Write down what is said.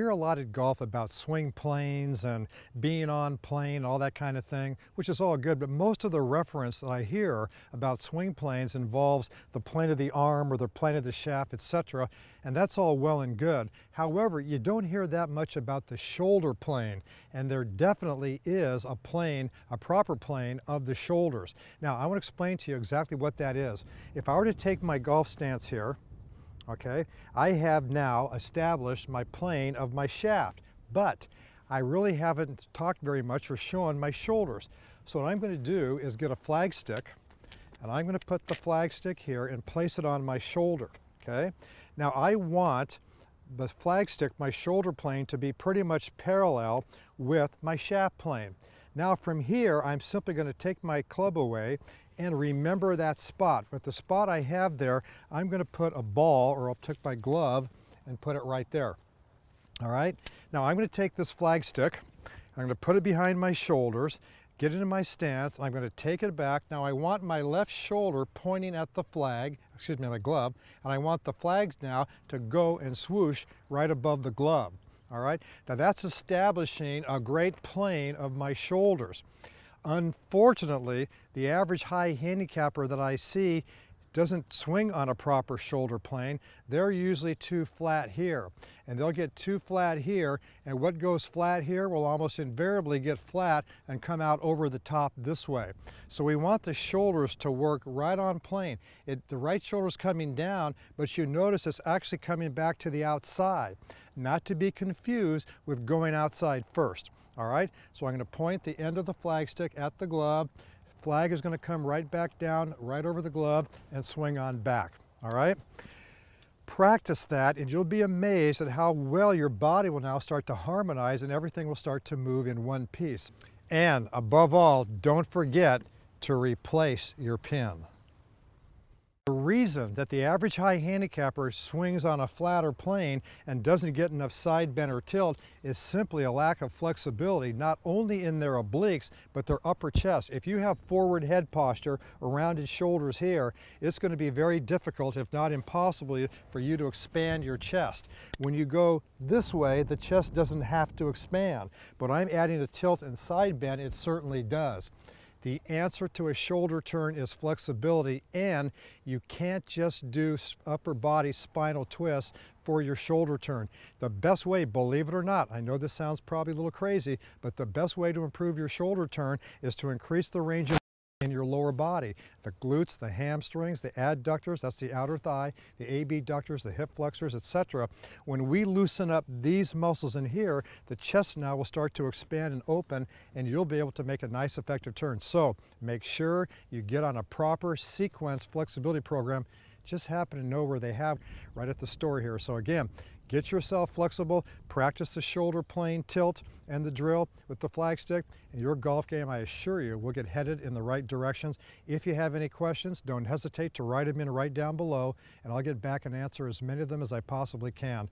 hear a lot at golf about swing planes and being on plane, all that kind of thing, which is all good, but most of the reference that I hear about swing planes involves the plane of the arm or the plane of the shaft, etc., and that's all well and good. However, you don't hear that much about the shoulder plane, and there definitely is a plane, a proper plane of the shoulders. Now, I want to explain to you exactly what that is. If I were to take my golf stance here, okay, I have now established my plane of my shaft, but I really haven't talked very much or shown my shoulders. So what I'm going to do is get a flagstick, and I'm going to put the flagstick here and place it on my shoulder, okay? Now I want the flagstick, my shoulder plane, to be pretty much parallel with my shaft plane. Now from here, I'm simply going to take my club away and remember that spot. With the spot I have there, I'm going to put a ball, or I'll take my glove and put it right there. All right? Now I'm going to take this flagstick, I'm going to put it behind my shoulders, get into my stance, and I'm going to take it back. Now I want my left shoulder pointing at the flag, excuse me, my glove, and I want the flags now to go and swoosh right above the glove. All right? Now that's establishing a great plane of my shoulders. Unfortunately, the average high handicapper that I see doesn't swing on a proper shoulder plane. They're usually too flat here, and they'll get too flat here, and what goes flat here will almost invariably get flat and come out over the top this way. So we want the shoulders to work right on plane. The right shoulder's coming down, but you notice it's actually coming back to the outside, not to be confused with going outside first. All right, so I'm going to point the end of the flagstick at the glove. Flag is going to come right back down, right over the glove, and swing on back. All right? Practice that, and you'll be amazed at how well your body will now start to harmonize and everything will start to move in one piece. And above all, don't forget to replace your pin. The reason that the average high handicapper swings on a flatter plane and doesn't get enough side bend or tilt is simply a lack of flexibility, not only in their obliques, but their upper chest. If you have forward head posture or rounded shoulders here, it's going to be very difficult, if not impossible, for you to expand your chest. When you go this way, the chest doesn't have to expand, but I'm adding a tilt and side bend, it certainly does. The answer to a shoulder turn is flexibility, and you can't just do upper body spinal twists for your shoulder turn. The best way, believe it or not, I know this sounds probably a little crazy, but the best way to improve your shoulder turn is to increase the range of in your lower body. The glutes, the hamstrings, the adductors, that's the outer thigh, the abductors, the hip flexors, etc. When we loosen up these muscles in here, the chest now will start to expand and open, and you'll be able to make a nice effective turn. So make sure you get on a proper sequence flexibility program. Just happen to know where they have right at the store here. So again, get yourself flexible, practice the shoulder plane tilt and the drill with the flagstick, and your golf game, I assure you, will get headed in the right directions. If you have any questions, don't hesitate to write them in right down below, and I'll get back and answer as many of them as I possibly can.